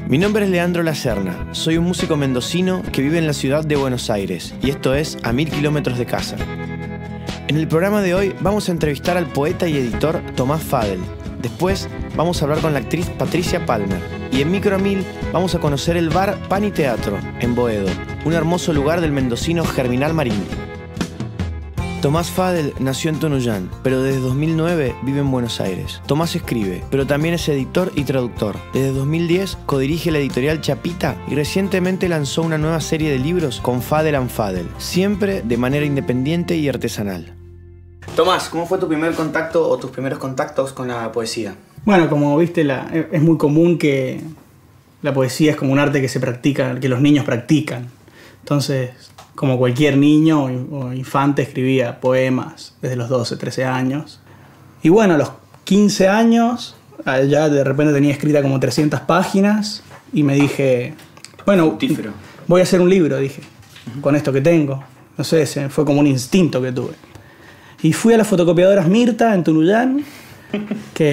Mi nombre es Leandro Lacerna, soy un músico mendocino que vive en la ciudad de Buenos Aires y esto es A 1000 kilómetros de casa. En el programa de hoy vamos a entrevistar al poeta y editor Tomás Fadel. Después vamos a hablar con la actriz Patricia Palmer y en Micro a 1000 vamos a conocer el bar Pan y Teatro en Boedo, un hermoso lugar del mendocino Germinal Marín. Tomás Fadel nació en Tunuyán, pero desde 2009 vive en Buenos Aires. Tomás escribe, pero también es editor y traductor. Desde 2010 codirige la editorial Chapita y recientemente lanzó una nueva serie de libros con Fadel and Fadel, siempre de manera independiente y artesanal. Tomás, ¿cómo fue tu primer contacto o tus primeros contactos con la poesía? Bueno, como viste, es muy común que la poesía es como un arte que se practica, que los niños practican. Entonces, como cualquier niño o infante, escribía poemas desde los 12, 13 años. Y bueno, a los 15 años, ya de repente tenía escrita como 300 páginas y me dije, bueno, voy a hacer un libro, dije, con esto que tengo. No sé, fue como un instinto que tuve. Y fui a las fotocopiadoras Mirta en Tunuyán, que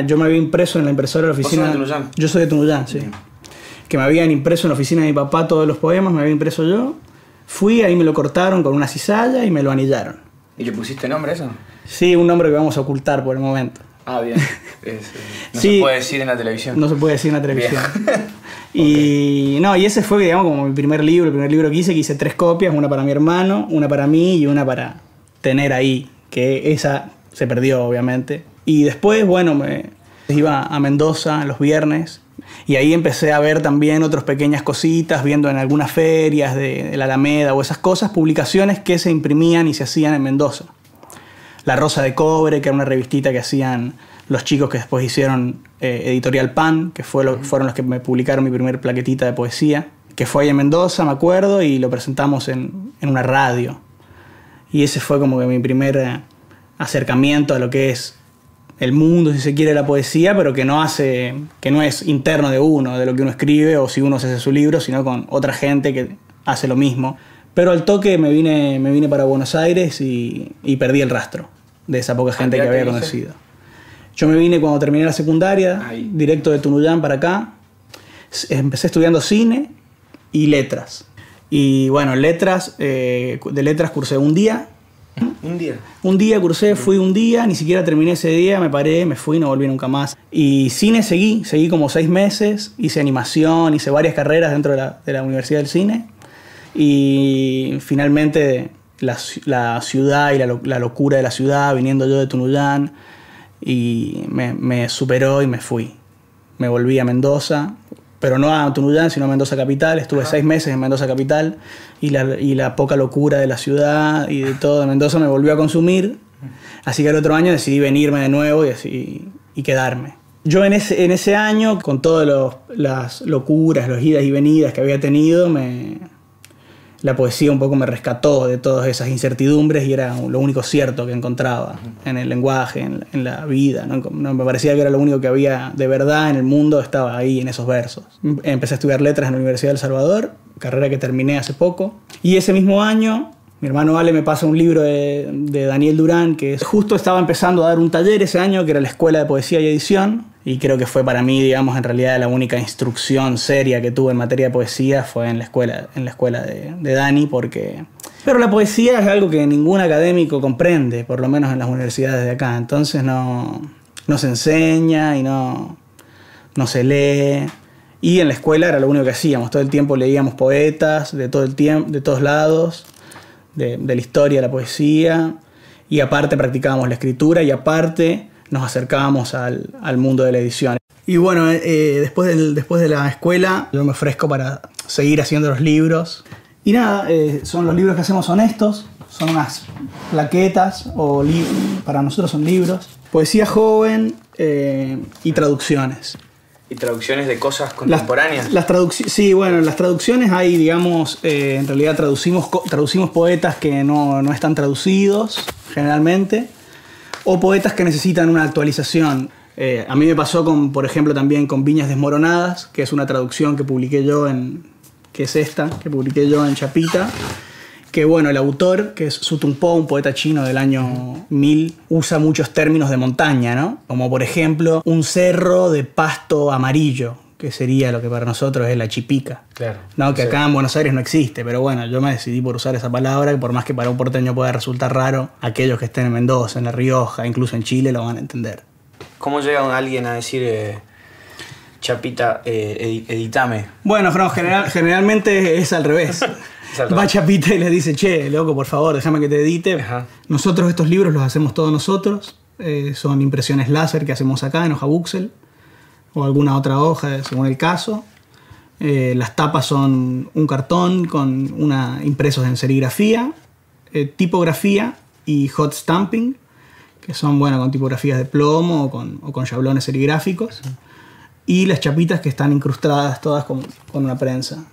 yo me había impreso en la impresora de la oficina. ¿Vos sos de Tunuyán? Yo soy de Tunuyán, sí. Que me habían impreso en la oficina de mi papá todos los poemas, me había impreso yo. Fui, ahí me lo cortaron con una cizalla y me lo anillaron. ¿Y le pusiste nombre a eso? Sí, un nombre que vamos a ocultar por el momento. Ah, bien. No sí, se puede decir en la televisión. No se puede decir en la televisión. Y okay. No, y ese fue, digamos, como mi primer libro. El primer libro que hice 3 copias, una para mi hermano, una para mí y una para tener ahí, que esa se perdió, obviamente. Y después, bueno, me iba a Mendoza los viernes. Y ahí empecé a ver también otras pequeñas cositas, viendo en algunas ferias de la Alameda o esas cosas, publicaciones que se imprimían y se hacían en Mendoza. La Rosa de Cobre, que era una revistita que hacían los chicos que después hicieron Editorial Pan, que fueron los que me publicaron mi primer plaquetita de poesía, que fue ahí en Mendoza, me acuerdo, y lo presentamos en una radio. Y ese fue como que mi primer acercamiento a lo que es el mundo, si se quiere, la poesía, pero que no es interno de uno, de lo que uno escribe o si uno se hace su libro, sino con otra gente que hace lo mismo. Pero al toque me vine para Buenos Aires y perdí el rastro de esa poca gente que había conocido. Yo me vine cuando terminé la secundaria, directo de Tunuyán para acá. Empecé estudiando cine y letras. Y bueno, de letras cursé un día. Un día cursé, fui un día, ni siquiera terminé ese día, me paré, me fui, no volví nunca más. Y cine seguí como 6 meses, hice animación, hice varias carreras dentro de la Universidad del Cine. Y finalmente la ciudad y la locura de la ciudad, viniendo yo de Tunuyán, y me superó y me fui. Me volví a Mendoza, pero no a Tunuyán, sino a Mendoza Capital. Estuve 6 meses en Mendoza Capital y la poca locura de la ciudad y de todo de Mendoza me volvió a consumir. Así que el otro año decidí venirme de nuevo y quedarme. Yo en ese año, con todas las locuras, las idas y venidas que había tenido, la poesía un poco me rescató de todas esas incertidumbres y era lo único cierto que encontraba en el lenguaje, en la vida, ¿no? Me parecía que era lo único que había de verdad en el mundo, estaba ahí en esos versos. Empecé a estudiar letras en la Universidad de El Salvador, carrera que terminé hace poco, y ese mismo año mi hermano Ale me pasa un libro de Daniel Durán, que justo estaba empezando a dar un taller ese año, que era la Escuela de Poesía y Edición, y creo que fue para mí, digamos, en realidad la única instrucción seria que tuve en materia de poesía fue en la escuela de Dani, porque... Pero la poesía es algo que ningún académico comprende, por lo menos en las universidades de acá, entonces no se enseña y no se lee, y en la escuela era lo único que hacíamos, todo el tiempo leíamos poetas de todos lados, de la historia, la poesía, y aparte practicábamos la escritura y aparte nos acercábamos al mundo de la edición. Y bueno, después de la escuela yo me ofrezco para seguir haciendo los libros. Y nada, los libros que hacemos son estos, son unas plaquetas, para nosotros son libros. Poesía joven y traducciones. ¿Y traducciones de cosas contemporáneas? Sí, bueno, en las traducciones hay, digamos, en realidad traducimos poetas que no están traducidos, generalmente, o poetas que necesitan una actualización. A mí me pasó, por ejemplo, también con Viñas Desmoronadas, que es una traducción que publiqué yo que publiqué yo en Chapita, que bueno, el autor, que es Su Tung Po, un poeta chino del año 1000, usa muchos términos de montaña, ¿no? Como por ejemplo, un cerro de pasto amarillo, que sería lo que para nosotros es la chipica. Claro. No, que Sí. acá en Buenos Aires no existe, pero bueno, yo me decidí por usar esa palabra, que por más que para un porteño pueda resultar raro, aquellos que estén en Mendoza, en La Rioja, incluso en Chile lo van a entender. ¿Cómo llega alguien a decir, Chapita, editame? Bueno, Fran, generalmente es al revés. Es al revés. Va Chapita y le dice, che, loco, por favor, déjame que te edite. Ajá. Nosotros estos libros los hacemos todos nosotros. Son impresiones láser que hacemos acá en hoja buxel o alguna otra hoja, según el caso. Las tapas son un cartón con impresos en serigrafía, tipografía y hot stamping, que son con tipografías de plomo o con chablones serigráficos. Y las chapitas que están incrustadas todas con una prensa.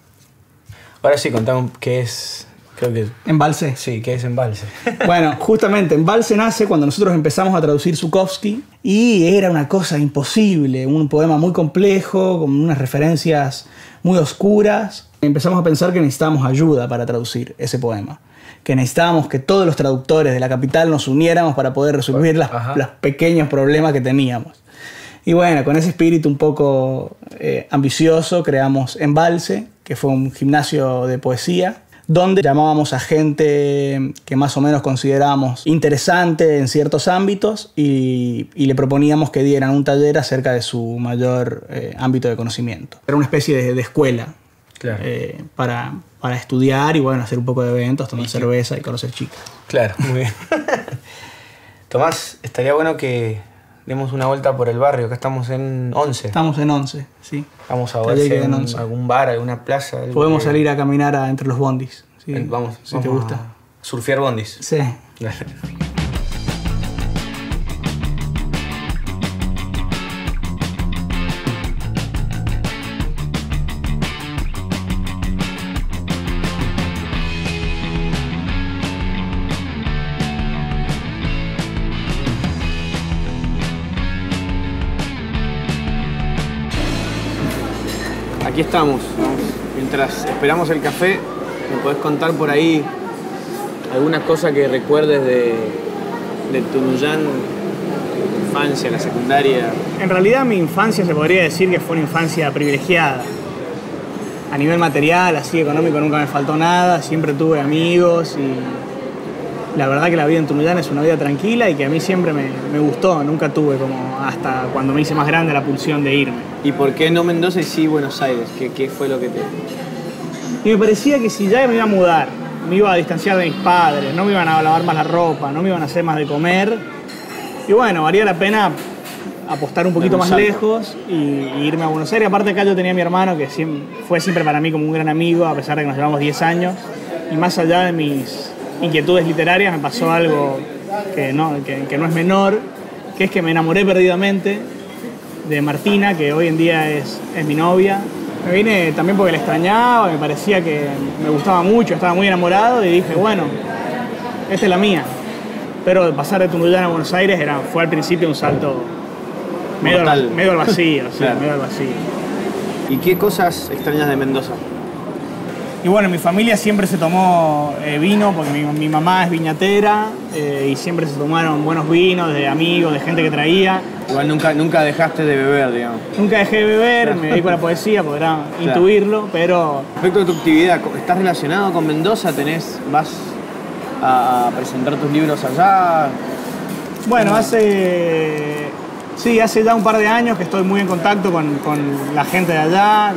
Ahora sí, contame qué es. Creo que. Embalse. Sí, ¿qué es embalse? Bueno, justamente Embalse nace cuando nosotros empezamos a traducir Zhukovsky y era una cosa imposible, un poema muy complejo, con unas referencias muy oscuras. Empezamos a pensar que necesitábamos ayuda para traducir ese poema, que necesitábamos que todos los traductores de la capital nos uniéramos para poder resolver los pequeños problemas que teníamos. Y bueno, con ese espíritu un poco ambicioso creamos Embalse, que fue un gimnasio de poesía, donde llamábamos a gente que más o menos considerábamos interesante en ciertos ámbitos y le proponíamos que dieran un taller acerca de su mayor ámbito de conocimiento. Era una especie de escuela, Claro. para estudiar y hacer un poco de eventos, tomar cerveza y conocer chicas. Claro, muy bien. Tomás, estaría bueno que demos una vuelta por el barrio. Acá estamos en 11. Estamos en 11, sí. Vamos a ver si hay algún bar, alguna plaza. Podemos salir a caminar entre los bondis. ¿Sí? Vamos, si te gusta. Surfear bondis. Sí. Dale. Aquí estamos. Mientras esperamos el café, ¿me podés contar por ahí alguna cosa que recuerdes de Tunuyán, tu infancia, la secundaria? En realidad mi infancia se podría decir que fue una infancia privilegiada. A nivel material, así económico, nunca me faltó nada, siempre tuve amigos y la verdad que la vida en Tunuyán es una vida tranquila y que a mí siempre me gustó, nunca tuve como hasta cuando me hice más grande la pulsión de irme. ¿Y por qué no Mendoza y sí Buenos Aires? ¿Qué fue lo que te...? Y me parecía que si ya me iba a mudar, me iba a distanciar de mis padres, no me iban a lavar más la ropa, no me iban a hacer más de comer, y valía la pena apostar un poquito más lejos y irme a Buenos Aires. Aparte acá yo tenía a mi hermano que fue siempre para mí como un gran amigo, a pesar de que nos llevamos 10 años, y más allá de mis inquietudes literarias me pasó algo que no es menor, que es que me enamoré perdidamente de Martina, que hoy en día es mi novia. Me vine también porque la extrañaba, me parecía que me gustaba mucho, estaba muy enamorado y dije, esta es la mía. Pero pasar de Tunuyán a Buenos Aires fue al principio un salto medio al vacío, sí, claro. Medio al vacío. ¿Y qué cosas extrañas de Mendoza? Y mi familia siempre se tomó vino, porque mi mamá es viñatera, y siempre se tomaron buenos vinos de amigos, de gente que traía. Igual nunca dejaste de beber, digamos. Nunca dejé de beber, me dedico a la poesía, podrán intuirlo, pero... Respecto a tu actividad, ¿estás relacionado con Mendoza? ¿Vas a presentar tus libros allá? Hace ya un par de años que estoy muy en contacto con la gente de allá.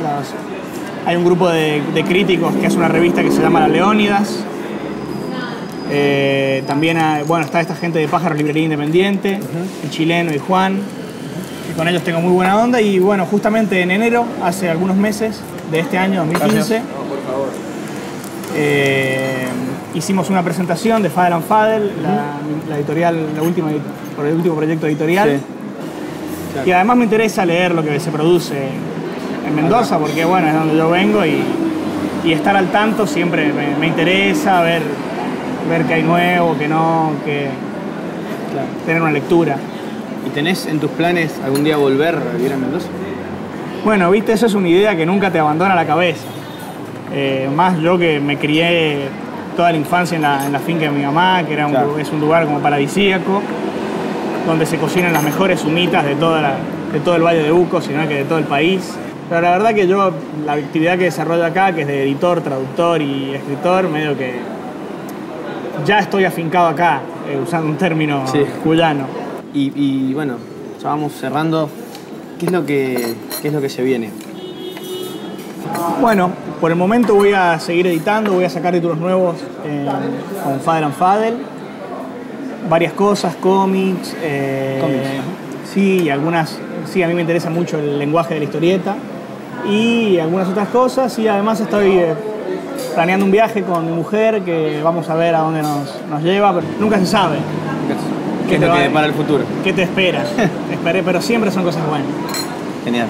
Hay un grupo de críticos que hace una revista que se llama La Leónidas. También está esta gente de Pájaros Librería Independiente, el chileno y Juan, y con ellos tengo muy buena onda. Y justamente en enero, hace algunos meses de este año 2015, hicimos una presentación de Fadel and Fadel, la editorial, por el último proyecto editorial. Sí. Claro. Y además me interesa leer lo que se produce en Mendoza, porque es donde yo vengo y estar al tanto siempre me interesa, ver qué hay nuevo, qué no, tener una lectura. ¿Y tenés en tus planes algún día volver a vivir en Mendoza? Eso es una idea que nunca te abandona la cabeza. Más yo que me crié toda la infancia en la finca de mi mamá, que es un lugar como paradisíaco, donde se cocinan las mejores humitas de todo el Valle de Uco, sino que de todo el país. Pero la verdad que yo, la actividad que desarrollo acá, que es de editor, traductor y escritor, medio que ya estoy afincado acá, usando un término cuyano. Y bueno, ya vamos cerrando. ¿Qué es lo que se viene? Bueno, por el momento voy a seguir editando, voy a sacar títulos nuevos con Fadel and Fadel. Varias cosas, cómics. Sí, y algunas. Sí, a mí me interesa mucho el lenguaje de la historieta. Y algunas otras cosas. Y además estoy planeando un viaje con mi mujer que vamos a ver a dónde nos lleva, pero nunca se sabe. ¿Qué es lo que para el futuro? ¿Qué te espera? Esperé, pero siempre son cosas buenas. Genial.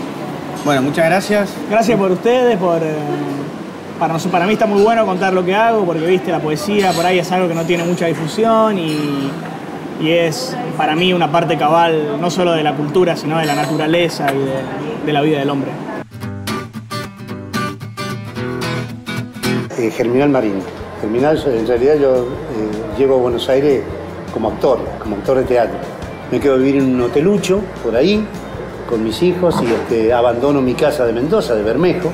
Bueno, muchas gracias. Gracias por ustedes, para mí está muy bueno contar lo que hago, porque viste, la poesía por ahí es algo que no tiene mucha difusión y es para mí una parte cabal, no solo de la cultura, sino de la naturaleza y de la vida del hombre. Germinal Marín. Germinal, en realidad yo llego a Buenos Aires como actor de teatro. Me quedo a vivir en un hotelucho, por ahí, con mis hijos y abandono mi casa de Mendoza, de Bermejo.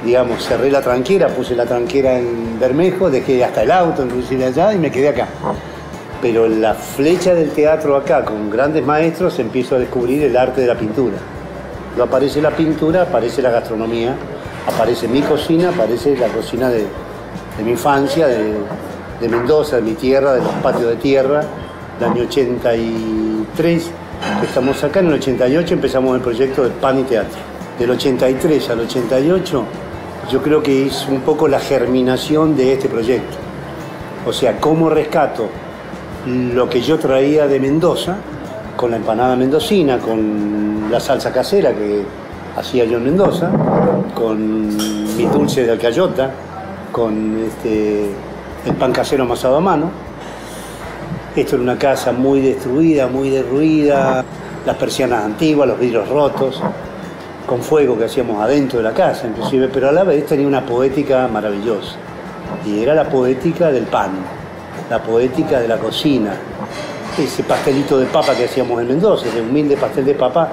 Digamos, cerré la tranquera, puse la tranquera en Bermejo, dejé hasta el auto inclusive allá y me quedé acá. Pero la flecha del teatro acá, con grandes maestros, empiezo a descubrir el arte de la pintura. No aparece la pintura, aparece la gastronomía, aparece mi cocina, aparece la cocina de mi infancia, de Mendoza, de mi tierra, de los patios de tierra, del año 83. Estamos acá, en el 88 empezamos el proyecto del Pan y Teatro. Del 83 al 88 yo creo que es un poco la germinación de este proyecto. O sea, cómo rescato lo que yo traía de Mendoza, con la empanada mendocina, con la salsa casera que hacía yo en Mendoza, con mi dulce de alcayota, con el pan casero amasado a mano. Esto era una casa muy destruida, muy derruida, las persianas antiguas, los vidrios rotos, con fuego que hacíamos adentro de la casa, inclusive, pero a la vez tenía una poética maravillosa. Y era la poética del pan, la poética de la cocina. Ese pastelito de papa que hacíamos en Mendoza, ese humilde pastel de papa,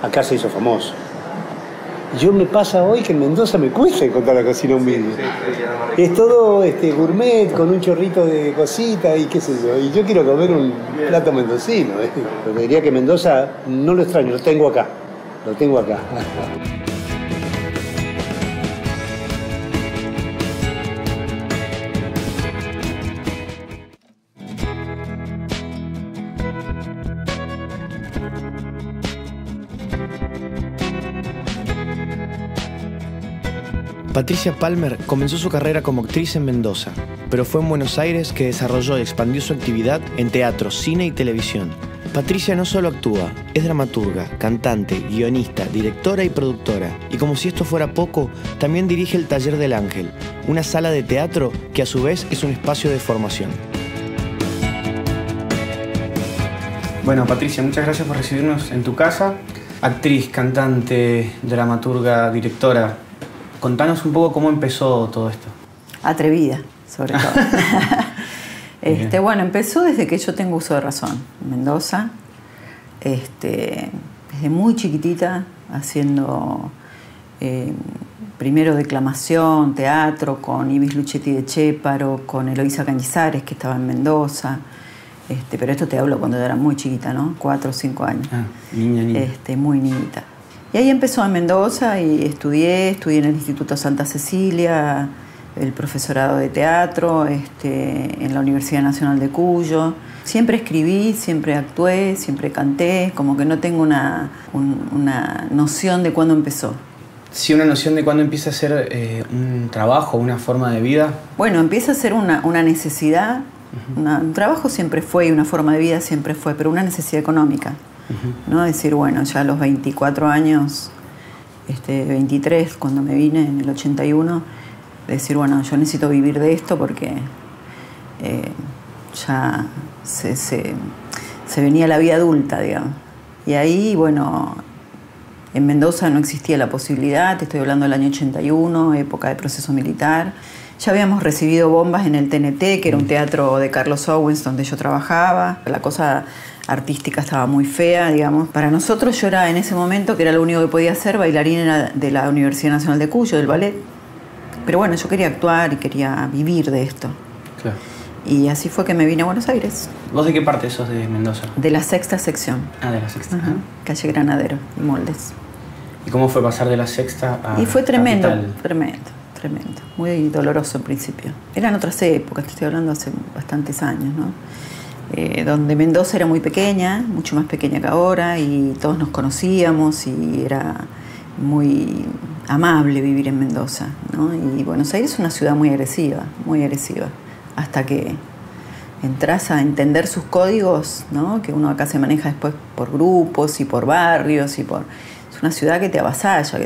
acá se hizo famoso. Yo me pasa hoy que en Mendoza me cuesta encontrar la cocina humilde. Es todo gourmet, con un chorrito de cosita y qué sé yo. Y yo quiero comer un plato mendocino. Pero diría que Mendoza no lo extraño, lo tengo acá. Lo tengo acá. Patricia Palmer comenzó su carrera como actriz en Mendoza, pero fue en Buenos Aires que desarrolló y expandió su actividad en teatro, cine y televisión. Patricia no solo actúa, es dramaturga, cantante, guionista, directora y productora. Y como si esto fuera poco, también dirige el Taller del Ángel, una sala de teatro que a su vez es un espacio de formación. Bueno, Patricia, muchas gracias por recibirnos en tu casa. Actriz, cantante, dramaturga, directora. Contanos un poco cómo empezó todo esto. Atrevida, sobre todo. Bueno, empezó desde que yo tengo uso de razón. En Mendoza, desde muy chiquitita, haciendo primero declamación, teatro, con Ibis Luchetti de Chéparo, con Eloísa Cañizares, que estaba en Mendoza. Pero esto te hablo cuando yo era muy chiquita, ¿no? 4 o 5 años. Ah, niña. Muy niñita. Y ahí empezó en Mendoza y estudié en el Instituto Santa Cecilia, el profesorado de teatro, en la Universidad Nacional de Cuyo. Siempre escribí, siempre actué, siempre canté, como que no tengo una noción de cuándo empezó. ¿Sí una noción de cuándo empieza a ser un trabajo, una forma de vida? Bueno, empieza a ser una necesidad. Un trabajo siempre fue y una forma de vida siempre fue, pero una necesidad económica. ¿No? Decir, bueno, ya a los 24 años, 23, cuando me vine en el 81, decir, bueno, yo necesito vivir de esto porque ya se venía la vida adulta, digamos. Y ahí, bueno, en Mendoza no existía la posibilidad, te estoy hablando del año 81, época de proceso militar. Ya habíamos recibido bombas en el TNT, que era un teatro de Carlos Owens donde yo trabajaba. La cosa artística estaba muy fea, digamos. Para nosotros yo era en ese momento, que era lo único que podía hacer, bailarina de la Universidad Nacional de Cuyo, del ballet. Pero bueno, yo quería actuar y quería vivir de esto. Claro. Y así fue que me vine a Buenos Aires. ¿Vos de qué parte sos de Mendoza? De la sexta sección. Ah, de la sexta. Ajá. Calle Granadero y Moldes. ¿Y cómo fue pasar de la sexta a Y fue tremendo, Capital? tremendo. Muy doloroso en principio. Eran otras épocas, te estoy hablando hace bastantes años, ¿no? Donde Mendoza era muy pequeña, mucho más pequeña que ahora, y todos nos conocíamos y era muy amable vivir en Mendoza, ¿no? Y Buenos Aires es una ciudad muy agresiva, hasta que entras a entender sus códigos, ¿no? Que uno acá se maneja después por grupos y por barrios y por... Es una ciudad que te avasalla,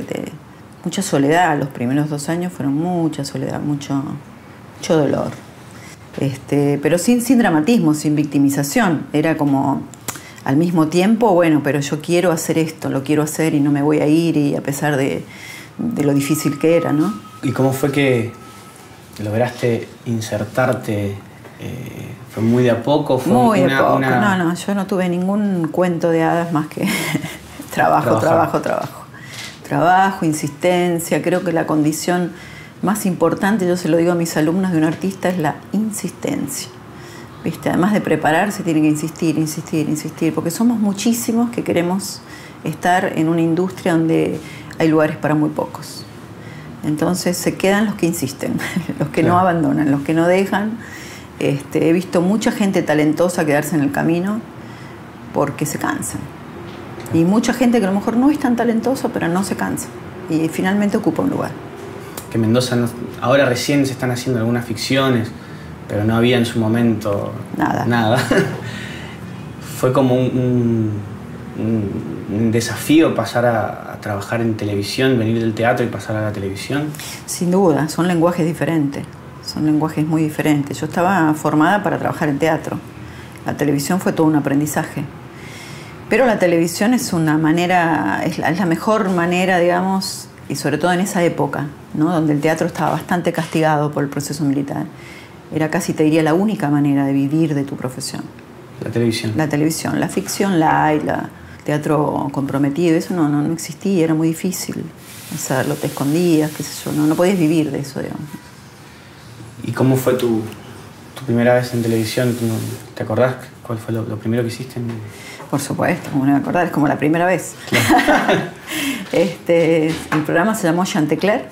mucha soledad. Los primeros 2 años fueron mucha soledad, mucho dolor. Pero sin dramatismo, sin victimización. Era como, al mismo tiempo, bueno, pero yo quiero hacer esto, lo quiero hacer y no me voy a ir, y a pesar de lo difícil que era, ¿no? ¿Y cómo fue que lograste insertarte? ¿Fue muy de a poco? ¿Fue muy de poco. No, yo no tuve ningún cuento de hadas más que trabajo, insistencia. Creo que la condición más importante, yo se lo digo a mis alumnos, de un artista es la insistencia. ¿Viste? Además de prepararse, tiene que insistir, porque somos muchísimos que queremos estar en una industria donde hay lugares para muy pocos. Entonces se quedan los que insisten, los que no abandonan, los que no dejan. He visto mucha gente talentosa quedarse en el camino porque se cansan. Y mucha gente que a lo mejor no es tan talentosa, pero no se cansa. Y finalmente ocupa un lugar. Que Mendoza, ahora recién se están haciendo algunas ficciones, pero no había en su momento nada. Fue como un desafío pasar a trabajar en televisión, venir del teatro y pasar a la televisión. Sin duda, son lenguajes diferentes, son lenguajes muy diferentes. Yo estaba formada para trabajar en teatro. La televisión fue todo un aprendizaje. Pero la televisión es una manera, es la mejor manera, digamos, y sobre todo en esa época, ¿no? Donde el teatro estaba bastante castigado por el proceso militar. Era casi, te diría, la única manera de vivir de tu profesión. La televisión. La televisión, la ficción light, teatro comprometido, eso no existía, era muy difícil hacerlo, te escondías, qué sé yo, no podías vivir de eso, digamos. ¿Y cómo fue tu primera vez en televisión? ¿Te acordás cuál fue lo primero que hiciste? Por supuesto, como no me acordar, es como la primera vez. Claro. El programa se llamó Chantecler.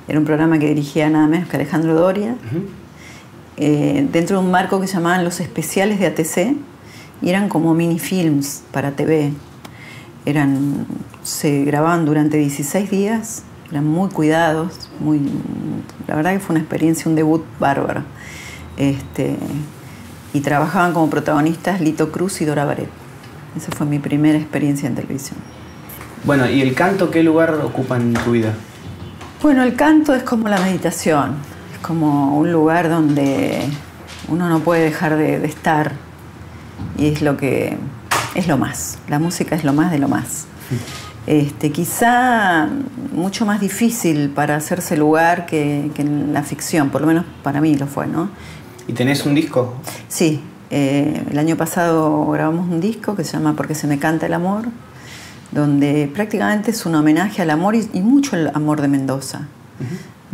Era un programa que dirigía nada menos que Alejandro Doria. Dentro de un marco que se llamaban Los Especiales de ATC, y eran como minifilms para TV. Se grababan durante 16 días, eran muy cuidados, la verdad que fue una experiencia, un debut bárbaro. Y trabajaban como protagonistas Lito Cruz y Dora Baret. Esa fue mi primera experiencia en televisión. Bueno, ¿y el canto qué lugar ocupa en tu vida? Bueno, el canto es como la meditación, es como un lugar donde uno no puede dejar de estar, y es lo más. La música es lo más de lo más. Quizá mucho más difícil para hacerse lugar que en la ficción, por lo menos para mí lo fue, ¿no? ¿Y tenés un disco? Sí, el año pasado grabamos un disco que se llama Porque se me canta el amor, donde prácticamente es un homenaje al amor y mucho el amor de Mendoza,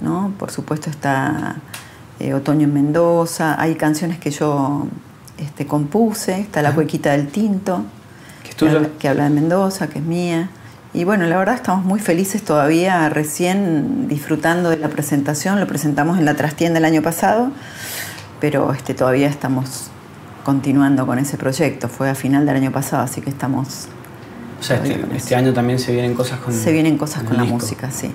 ¿no? Por supuesto está Otoño en Mendoza, hay canciones que yo compuse, está La Cuequita del Tinto, que habla de Mendoza, que es mía. Y bueno, la verdad estamos muy felices todavía, recién disfrutando de la presentación. Lo presentamos en la trastienda el año pasado, pero todavía estamos continuando con ese proyecto. Fue a final del año pasado, así que estamos... O sea, este año también se vienen cosas con... Se vienen cosas con la música, sí.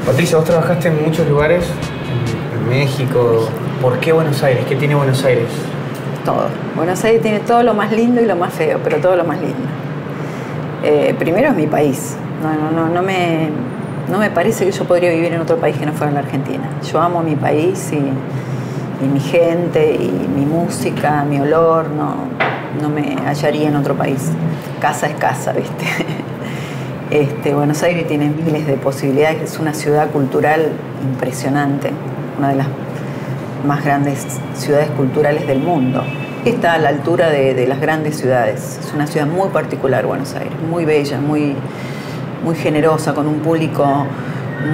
Patricia, vos trabajaste en muchos lugares, en México. ¿Por qué Buenos Aires? ¿Qué tiene Buenos Aires? Todo. Buenos Aires tiene todo lo más lindo y lo más feo, pero todo lo más lindo. Primero es mi país. No me parece que yo podría vivir en otro país que no fuera en la Argentina. Yo amo mi país mi gente y mi música, mi olor, no me hallaría en otro país. Casa es casa, ¿viste? Buenos Aires tiene miles de posibilidades, es una ciudad cultural impresionante, una de las más grandes ciudades culturales del mundo. Está a la altura de las grandes ciudades. Es una ciudad muy particular, Buenos Aires, muy bella, muy generosa, con un público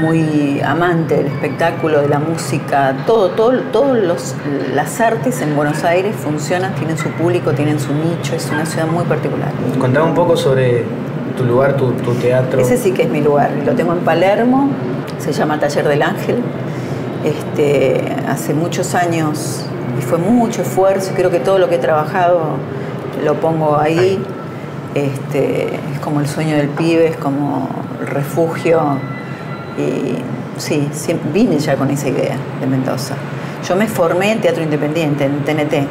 muy amante del espectáculo, de la música, las artes en Buenos Aires funcionan, tienen su público, tienen su nicho, es una ciudad muy particular. Contame un poco sobre tu lugar, tu teatro. Ese sí que es mi lugar, lo tengo en Palermo, se llama Taller del Ángel. Hace muchos años y fue mucho esfuerzo, creo que todo lo que he trabajado lo pongo ahí. Es como el sueño del pibe, es como el refugio. Y sí, vine ya con esa idea de Mendoza. Yo me formé en teatro independiente, en TNT.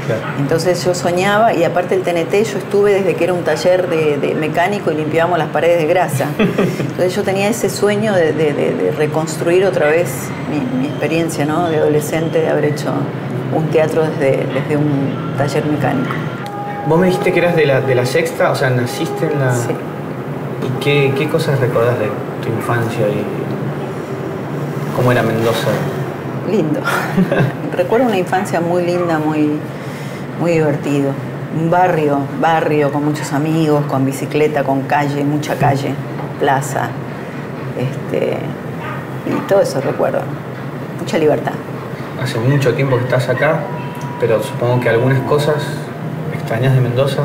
Claro. Entonces yo soñaba, y aparte del TNT yo estuve desde que era un taller de mecánico y limpiábamos las paredes de grasa. Entonces yo tenía ese sueño de reconstruir otra vez mi experiencia, ¿no? De adolescente, de haber hecho un teatro desde un taller mecánico. Vos me dijiste que eras de la Sexta, o sea, naciste en la... Sí. ¿Y qué cosas recordás de tu infancia y cómo era Mendoza? Lindo. Recuerdo una infancia muy linda, muy divertido. Un barrio con muchos amigos, con bicicleta, con calle, mucha calle, plaza. Y todo eso recuerdo. Mucha libertad. Hace mucho tiempo que estás acá, pero supongo que algunas cosas extrañas de Mendoza.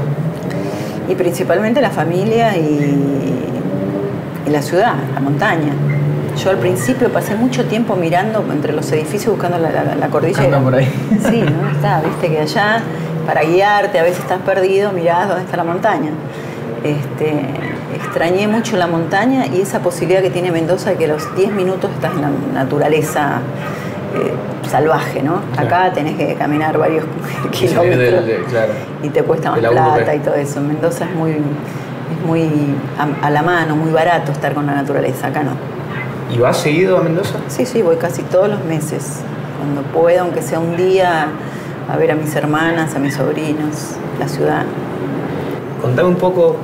Y principalmente la familia y la ciudad, la montaña. Yo al principio pasé mucho tiempo mirando entre los edificios buscando la cordillera. Por ahí. Sí, ¿dónde está? Viste que allá, para guiarte, a veces estás perdido, mirás dónde está la montaña. Extrañé mucho la montaña y esa posibilidad que tiene Mendoza de que a los 10 minutos estás en la naturaleza salvaje, ¿no? Claro. Acá tenés que caminar varios kilómetros claro, y te cuesta más plata y todo eso. En Mendoza es muy a la mano, muy barato estar con la naturaleza, acá no. ¿Y vas seguido a Mendoza? Sí, voy casi todos los meses, cuando puedo, aunque sea un día, a ver a mis hermanas, a mis sobrinos, la ciudad. Contame un poco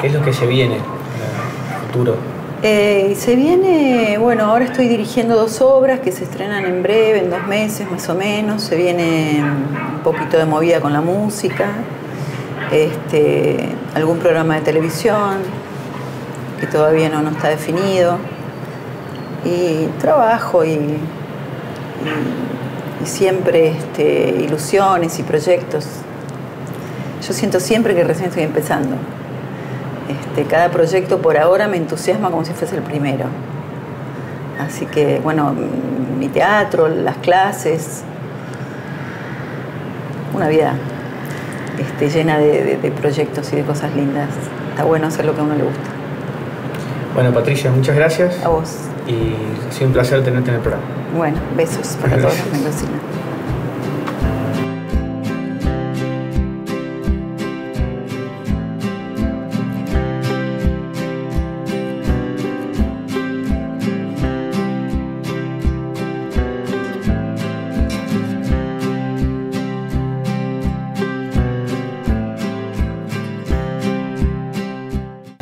qué es lo que se viene en el futuro. Se viene, bueno, ahora estoy dirigiendo 2 obras que se estrenan en breve, en 2 meses más o menos. Se viene un poquito de movida con la música, algún programa de televisión que todavía no está definido. Y trabajo y siempre ilusiones y proyectos. Yo siento siempre que recién estoy empezando. Cada proyecto por ahora me entusiasma como si fuese el primero. Así que, bueno, mi teatro, las clases, una vida llena de proyectos y de cosas lindas. Está bueno hacer lo que a uno le gusta. Bueno, Patricia, muchas gracias. A vos. Y ha sido un placer tenerte en el programa. Bueno, besos para todos los mendocinos.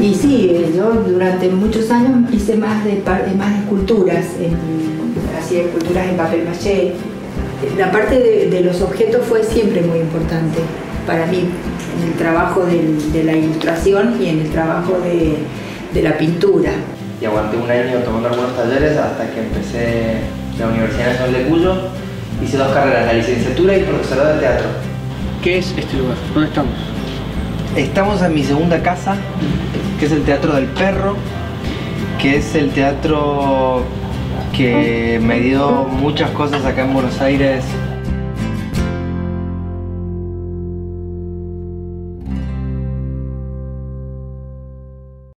Y sí, yo durante muchos años hice más de esculturas, hacía esculturas en papel maché. La parte de los objetos fue siempre muy importante para mí en el trabajo de la ilustración y en el trabajo de la pintura. Y aguanté un año tomando algunos talleres hasta que empecé la Universidad Nacional de Cuyo. Hice 2 carreras, la licenciatura y profesorado de teatro. ¿Qué es este lugar? ¿Dónde estamos? Estamos en mi segunda casa, que es el Teatro del Perro, que es el teatro que me dio muchas cosas acá en Buenos Aires